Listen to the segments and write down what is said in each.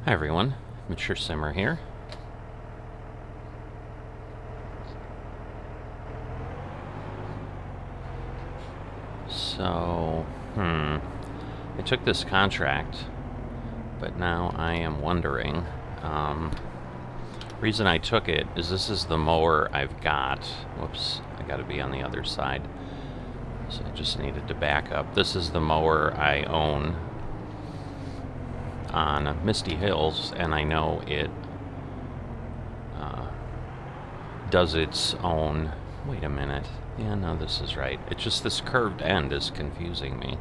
Hi everyone, Mature Simmer here. So, I took this contract, but now I am wondering, reason I took it is this is the mower I've got. Whoops, I gotta be on the other side. So I just needed to back up. This is the mower I own on Misty Hills, and I know it does its own... Wait a minute. Yeah, no, this is right. It's just this curved end is confusing me.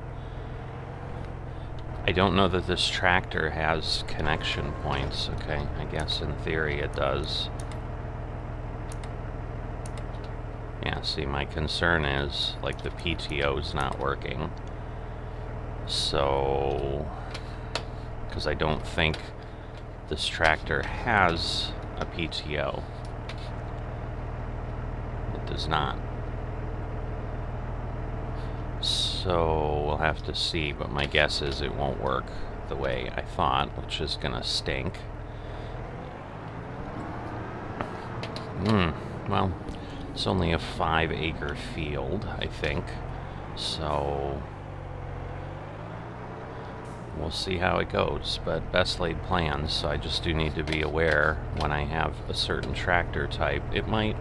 I don't know that this tractor has connection points. Okay, I guess in theory it does. Yeah, see, my concern is, like, the PTO's not working. So... because I don't think this tractor has a PTO. It does not. So we'll have to see, but my guess is it won't work the way I thought, which is gonna stink. Well, it's only a 5-acre field, I think, so we'll see how it goes, but best laid plans, so I just do need to be aware when I have a certain tractor type. It might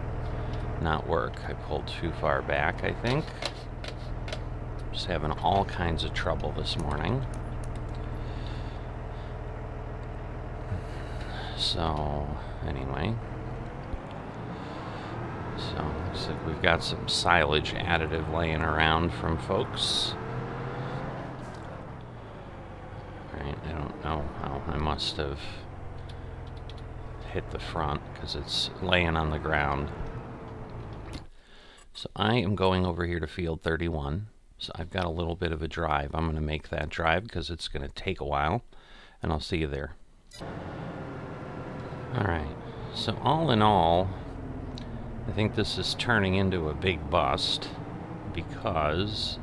not work. I pulled too far back, I think. Just having all kinds of trouble this morning. So, anyway. So, looks like we've got some silage additive laying around from folks. I don't know how I must have hit the front because it's laying on the ground. So I am going over here to field 31. So I've got a little bit of a drive. I'm going to make that drive because it's going to take a while, and I'll see you there. Alright, so all in all, I think this is turning into a big bust because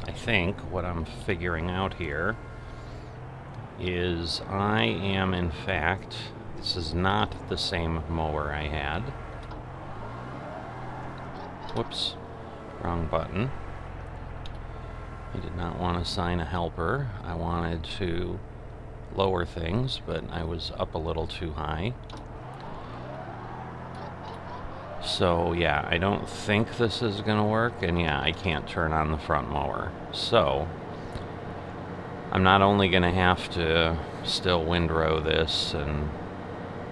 I think what I'm figuring out here is I am, in fact, this is not the same mower I had. Whoops, wrong button. I did not want to assign a helper. I wanted to lower things, but I was up a little too high. So yeah, I don't think this is going to work, and yeah, I can't turn on the front mower. So I'm not only going to have to still windrow this and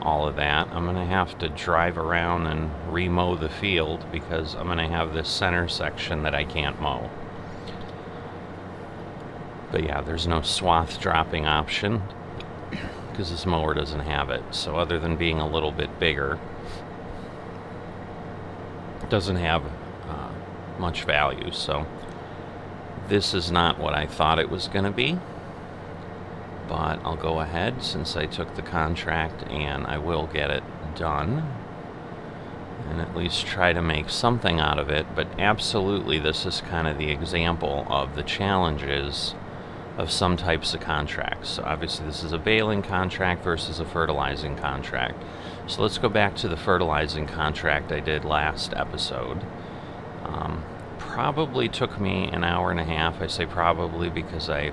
all of that, I'm going to have to drive around and remow the field because I'm going to have this center section that I can't mow. But yeah, there's no swath dropping option because this mower doesn't have it. So other than being a little bit bigger, it doesn't have much value. So this is not what I thought it was going to be. But I'll go ahead since I took the contract and I will get it done and at least try to make something out of it. But absolutely, this is kind of the example of the challenges of some types of contracts. So obviously this is a baling contract versus a fertilizing contract. So let's go back to the fertilizing contract I did last episode. Probably took me an hour and a half. I say probably because I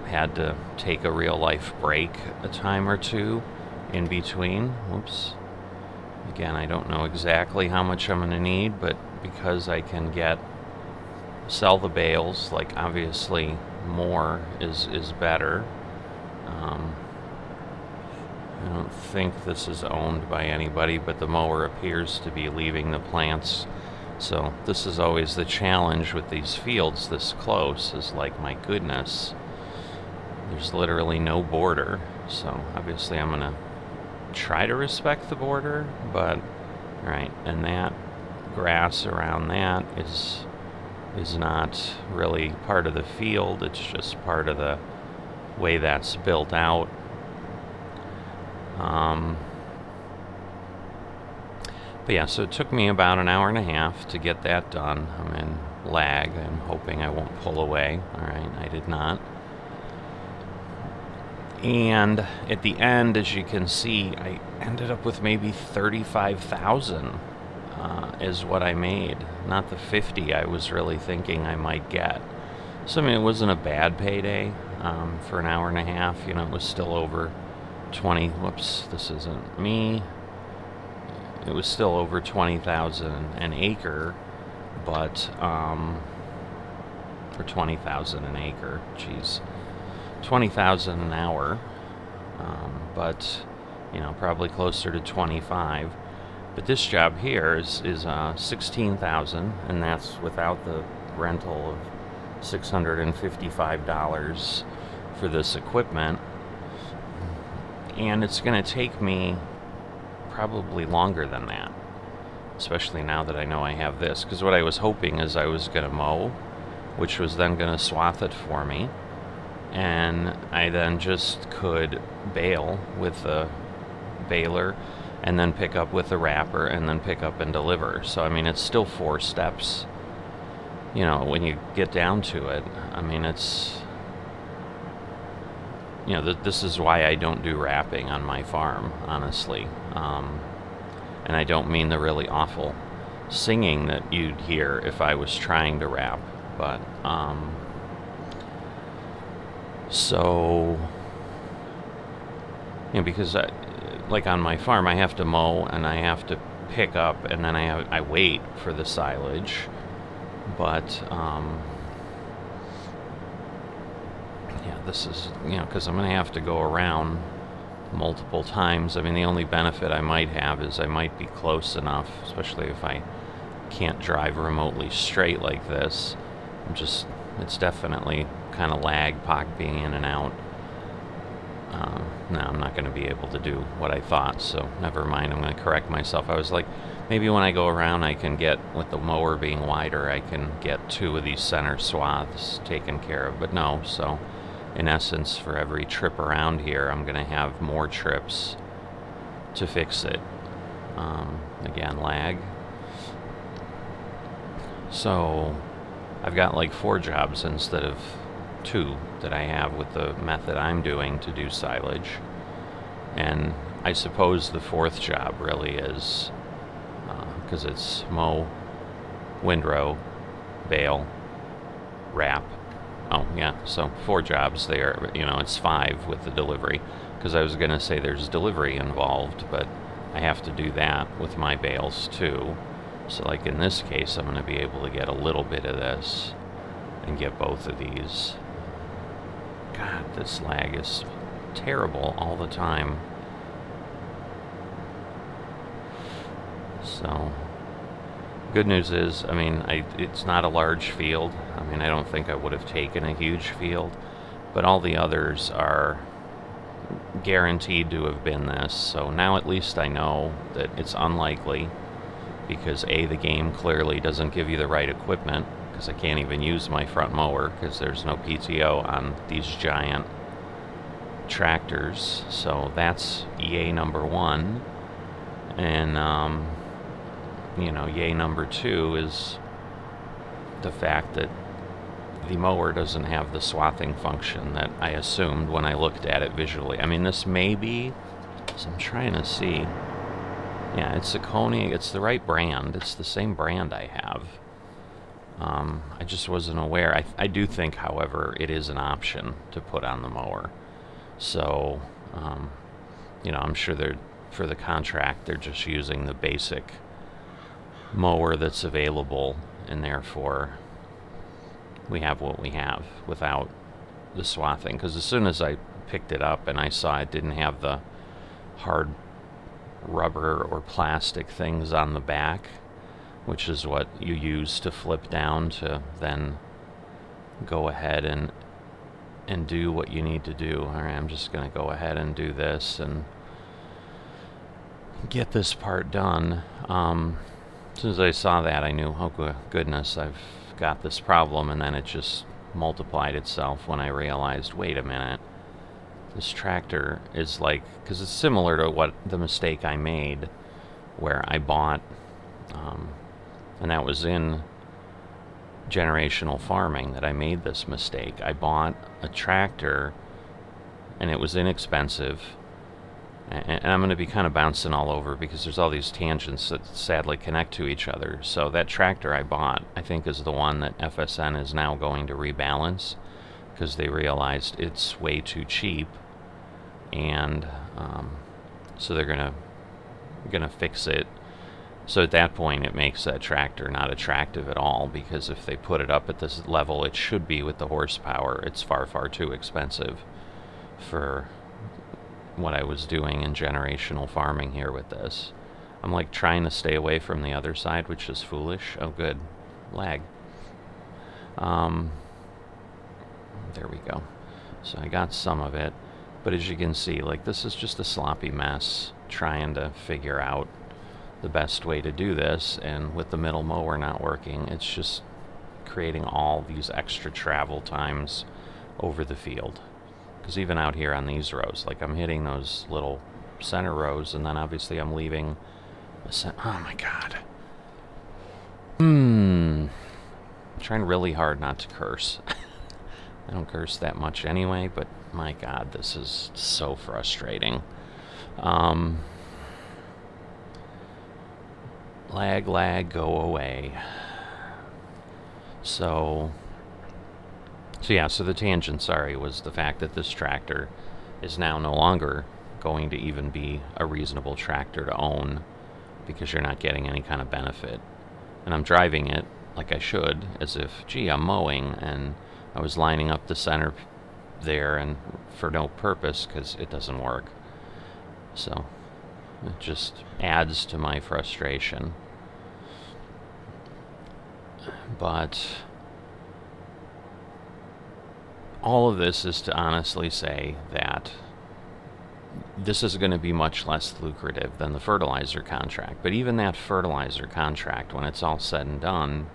had to take a real life break a time or two in between. Whoops. Again, I don't know exactly how much I'm going to need, but because I can sell the bales, like obviously more is better. I don't think this is owned by anybody, but the mower appears to be leaving the plants. So this is always the challenge with these fields this close, is like, my goodness, there's literally no border. So obviously I'm gonna try to respect the border, but right, and that grass around that is not really part of the field. It's just part of the way that's built out. But yeah, so it took me about an hour and a half to get that done. I'm in lag. I'm hoping I won't pull away. Alright, I did not. And at the end, as you can see, I ended up with maybe 35,000 is what I made, not the 50 I was really thinking I might get. So I mean, it wasn't a bad payday for an hour and a half. You know, it was still over 20. Whoops, this isn't me. It was still over 20,000 an acre, but or 20,000 an acre. Geez, 20,000 an hour. But you know, probably closer to 25. But this job here is 16,000, and that's without the rental of $655 for this equipment. And it's going to take me probably longer than that, especially now that I know I have this. Because what I was hoping is I was going to mow, which was then going to swath it for me, and I then just could bale with the baler, and then pick up with the wrapper, and then pick up and deliver. So I mean, it's still 4 steps, you know, when you get down to it. I mean, it's, you know, this is why I don't do wrapping on my farm, honestly. And I don't mean the really awful singing that you'd hear if I was trying to wrap, but so, you know, because like on my farm, I have to mow and I have to pick up, and then I wait for the silage. But yeah, this is, you know, because I'm going to have to go around multiple times. I mean, the only benefit I might have is I might be close enough, especially if I can't drive remotely straight like this. It's definitely kind of lag, Pock being in and out. No, I'm not going to be able to do what I thought, so never mind. I'm going to correct myself. I was like, maybe when I go around, I can get, with the mower being wider, I can get 2 of these center swaths taken care of. But no, so in essence, for every trip around here, I'm going to have more trips to fix it. Again, lag. So I've got like 4 jobs instead of 2 that I have with the method I'm doing to do silage. And I suppose the 4th job really is, because it's mow, windrow, bale, wrap. Oh yeah, so 4 jobs there. You know, it's 5 with the delivery, because I was going to say there's delivery involved, but I have to do that with my bales too. So like in this case, I'm going to be able to get a little bit of this and get both of these. God, this lag is terrible all the time. So, good news is, I mean, it's not a large field. I mean, I don't think I would have taken a huge field, but all the others are guaranteed to have been this. So now at least I know that it's unlikely, because A, the game clearly doesn't give you the right equipment, because I can't even use my front mower because there's no PTO on these giant tractors. So that's yay number 1. And you know, yay number 2 is the fact that the mower doesn't have the swathing function that I assumed when I looked at it visually. I mean, this may be, so I'm trying to see. Yeah, it's a Coney, it's the right brand. It's the same brand I have. I just wasn't aware. I do think, however, it is an option to put on the mower. So, you know, I'm sure they're, for the contract, they're just using the basic mower that's available, and therefore we have what we have without the swathing. Because as soon as I picked it up and I saw it didn't have the hard rubber or plastic things on the back, which is what you use to flip down to then go ahead and do what you need to do. All right, I'm just going to go ahead and do this and get this part done. As soon as I saw that, I knew, oh goodness, I've got this problem, and then it just multiplied itself when I realized, wait a minute, this tractor is like, because it's similar to what the mistake I made where I bought, and that was in generational farming that I made this mistake. I bought a tractor and it was inexpensive. And I'm going to be kind of bouncing all over because there's all these tangents that sadly connect to each other. So that tractor I bought, I think, is the one that FSN is now going to rebalance because they realized it's way too cheap, and so they're gonna fix it. So at that point, it makes that tractor not attractive at all, because if they put it up at this level it should be with the horsepower, it's far, far too expensive for what I was doing in generational farming here with this. I'm like trying to stay away from the other side, which is foolish. Oh good, lag. There we go. So I got some of it, but as you can see, like, this is just a sloppy mess trying to figure out the best way to do this, and with the middle mower not working, it's just creating all these extra travel times over the field. Because even out here on these rows, like, I'm hitting those little center rows, and then obviously I'm leaving a oh my god. I'm trying really hard not to curse. I don't curse that much anyway, but my god, this is so frustrating. Lag, go away. So yeah, so the tangent, sorry, was the fact that this tractor is now no longer going to even be a reasonable tractor to own, because you're not getting any kind of benefit. And I'm driving it like I should, as if, gee, I'm mowing, and I was lining up the center there, and for no purpose, because it doesn't work. So it just adds to my frustration. But all of this is to honestly say that this is going to be much less lucrative than the fertilizer contract. But even that fertilizer contract, when it's all said and done,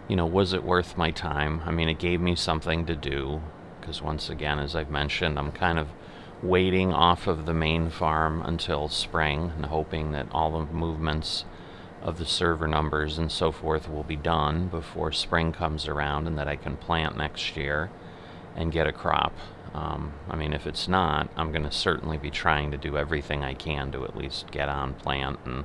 you know, was it worth my time? I mean, it gave me something to do, because once again, as I've mentioned, I'm kind of waiting off of the main farm until spring and hoping that all the movements of the server numbers and so forth will be done before spring comes around, and that I can plant next year and get a crop. I mean, if it's not, I'm going to certainly be trying to do everything I can to at least get on plant and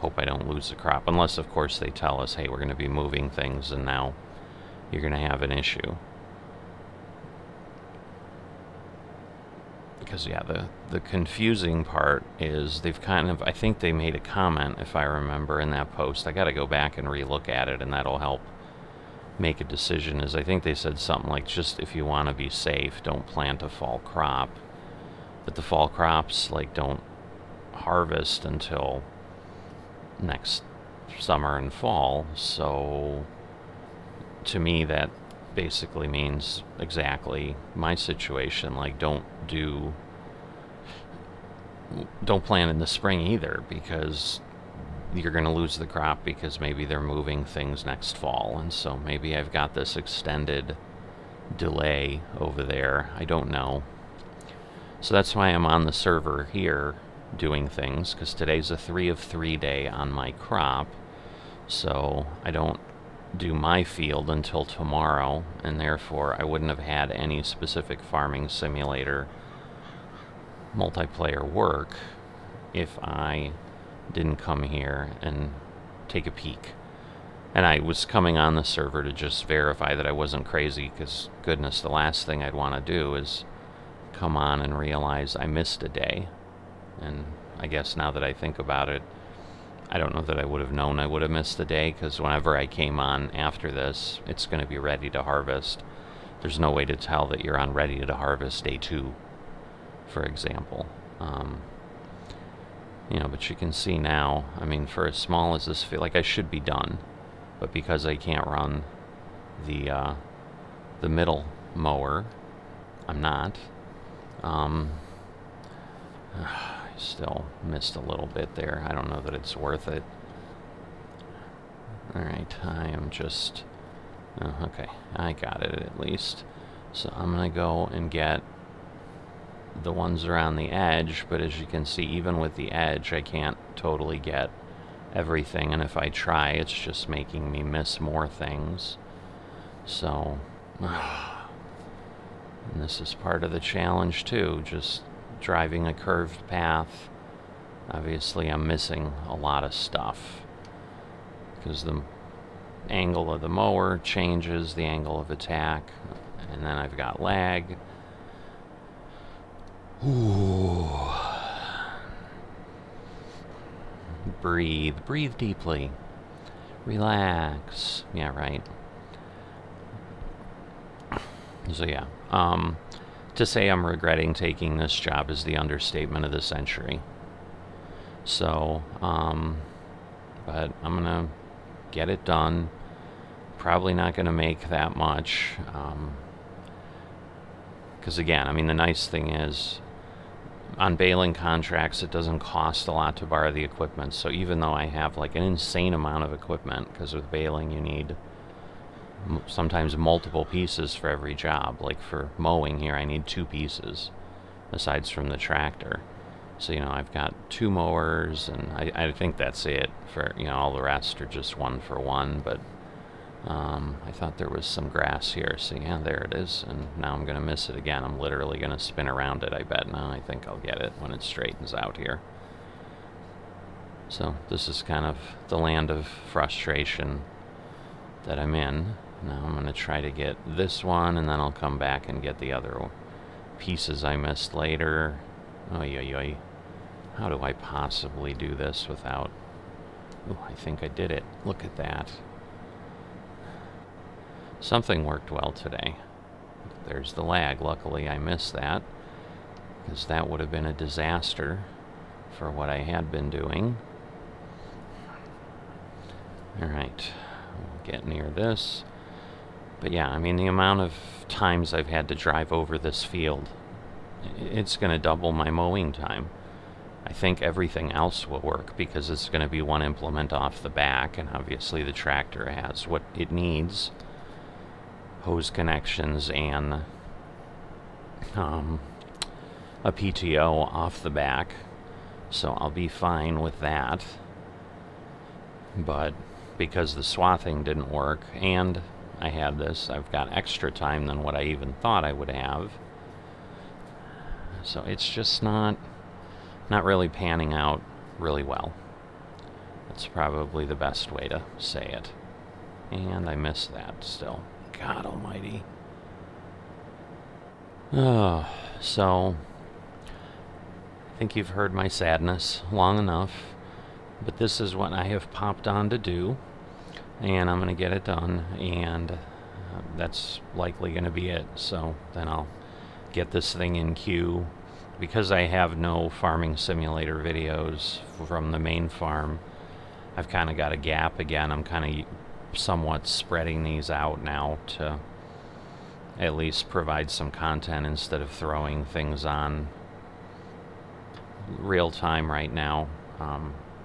hope I don't lose the crop, unless of course they tell us, hey, we're going to be moving things and now you're going to have an issue. Because yeah, the confusing part is they've kind of, I think they made a comment, if I remember, in that post. I got to go back and re-look at it, and that'll help make a decision. Is I think they said something like, just if you want to be safe, don't plant a fall crop. But the fall crops, like, don't harvest until next summer and fall. So to me, that basically means exactly my situation. Like, don't plant in the spring either, because you're going to lose the crop, because maybe they're moving things next fall, and so maybe I've got this extended delay over there. I don't know. So that's why I'm on the server here doing things, because today's a 3 of 3 day on my crop, so I don't do my field until tomorrow, and therefore I wouldn't have had any specific farming simulator multiplayer work if I didn't come here and take a peek. And I was coming on the server to just verify that I wasn't crazy, because goodness, the last thing I'd want to do is come on and realize I missed a day. And I guess now that I think about it, I don't know that I would have known I would have missed the day, because whenever I came on after this, it's going to be ready to harvest. There's no way to tell that you're on ready to harvest day 2, for example. You know, but you can see now, I mean, for as small as this field, like, I should be done, but because I can't run the middle mower, I'm not. I still missed a little bit there. I don't know that it's worth it. Alright, I am just... okay, I got it at least. So I'm going to go and get the ones around the edge, but as you can see, even with the edge, I can't totally get everything, and if I try, it's just making me miss more things. So... And this is part of the challenge too, just driving a curved path. Obviously I'm missing a lot of stuff because the angle of the mower changes the angle of attack, and then I've got lag. Ooh. Breathe. Breathe deeply. Relax. Yeah, right. So yeah, to say I'm regretting taking this job is the understatement of the century. So, but I'm gonna get it done. Probably not gonna make that much, because again, I mean, the nice thing is, on baling contracts, it doesn't cost a lot to borrow the equipment. So even though I have like an insane amount of equipment, because with baling you need sometimes multiple pieces for every job. Like for mowing here, I need 2 pieces, aside from the tractor. So, you know, I've got 2 mowers, and I think that's it. For, you know, all the rest are just 1 for 1, but I thought there was some grass here, so yeah, there it is, and now I'm going to miss it again. I'm literally going to spin around it, I bet. Now I think I'll get it when it straightens out here. So this is kind of the land of frustration that I'm in. Now I'm going to try to get this one, and then I'll come back and get the other pieces I missed later. Oy, oy, oy. How do I possibly do this without... Oh, I think I did it. Look at that. Something worked well today. There's the lag. Luckily I missed that, because that would have been a disaster for what I had been doing. Alright, we'll get near this. But yeah, I mean, the amount of times I've had to drive over this field, it's going to double my mowing time. I think everything else will work because it's going to be 1 implement off the back, and obviously the tractor has what it needs. Hose connections and a PTO off the back. So I'll be fine with that. But because the swathing didn't work, and I had this, I've got extra time than what I even thought I would have. So it's just not really panning out really well. That's probably the best way to say it. And I missed that still. God almighty. Oh, so I think you've heard my sadness long enough, but this is what I have popped on to do, and I'm going to get it done, and that's likely going to be it. So then I'll get this thing in queue. Because I have no farming simulator videos from the main farm, I've kind of got a gap again. I'm kind of somewhat spreading these out now to at least provide some content instead of throwing things on real time right now.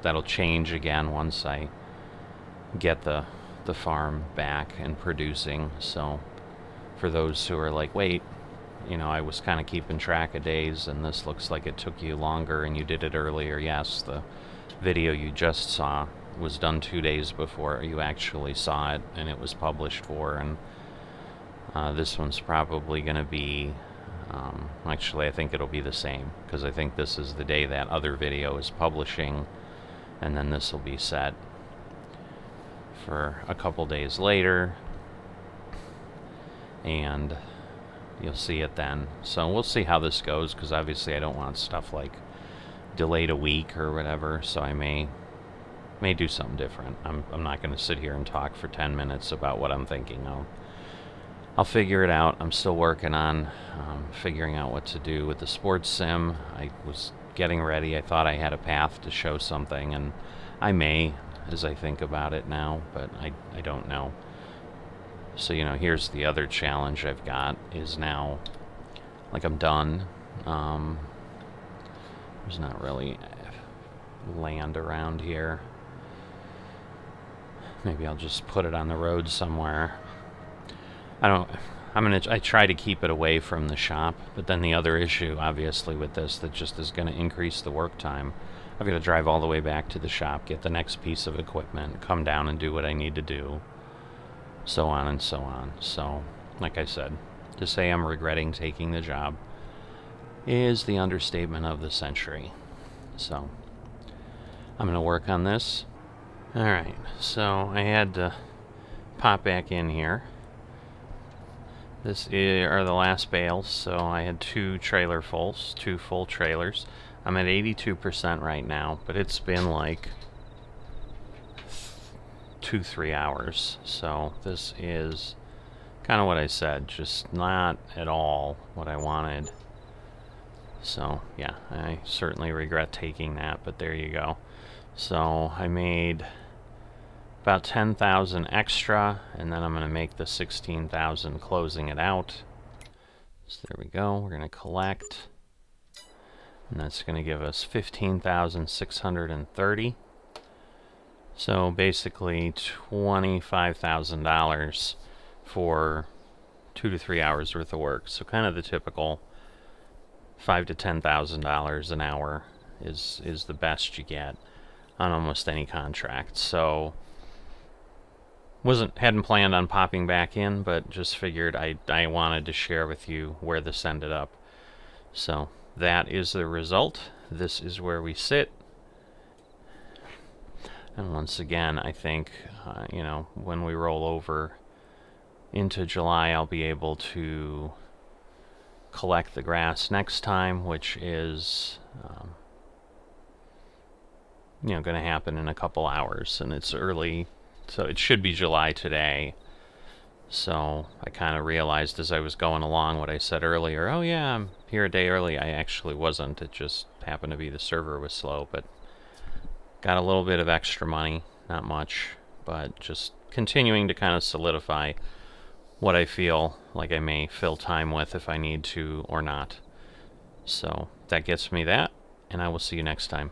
That'll change again once I get the farm back and producing. So for those who are like, wait, you know, I was kind of keeping track of days, and this looks like it took you longer and you did it earlier. Yes, the video you just saw was done 2 days before you actually saw it, and it was published for. And this one's probably going to be, actually I think it'll be the same, because I think this is the day that other video is publishing, and then this will be set for a couple days later, and you'll see it then. So we'll see how this goes, because obviously I don't want stuff like delayed a week or whatever, so I may do something different. I'm not going to sit here and talk for 10 minutes about what I'm thinking. I'll figure it out. I'm still working on figuring out what to do with the sports sim. I was getting ready. I thought I had a path to show something, and I may, as I think about it now, but I don't know. So, you know, here's the other challenge I've got, is now, like, I'm done. There's not really land around here. Maybe I'll just put it on the road somewhere. I try to keep it away from the shop, but then the other issue, obviously, with this that just is going to increase the work time. I've got to drive all the way back to the shop, get the next piece of equipment, come down and do what I need to do, so on and so on. So, like I said, To say I'm regretting taking the job is the understatement of the century. So I'm going to work on this. Alright, so I had to pop back in here. This are the last bales, so I had two full trailers. I'm at 82% right now, but it's been like 2-3 hours. So this is kind of what I said, just not at all what I wanted. So yeah, I certainly regret taking that, but there you go. So I made about 10,000 extra, and then I'm going to make the 16,000 closing it out. So there we go. We're going to collect, and that's going to give us 15,630. So basically $25,000 for 2 to 3 hours worth of work. So kind of the typical $5,000 to $10,000 an hour is the best you get on almost any contract. So hadn't planned on popping back in, but just figured I wanted to share with you where this ended up. So that is the result. This is where we sit. And once again, I think you know, when we roll over into July, I'll be able to collect the grass next time, which is you know, going to happen in a couple hours, and it's early. So it should be July today. So I kind of realized as I was going along what I said earlier. Oh yeah, I'm here a day early. I actually wasn't. It just happened to be the server was slow, but got a little bit of extra money. Not much, but just continuing to kind of solidify what I feel like I may fill time with if I need to or not. So that gets me that, and I will see you next time.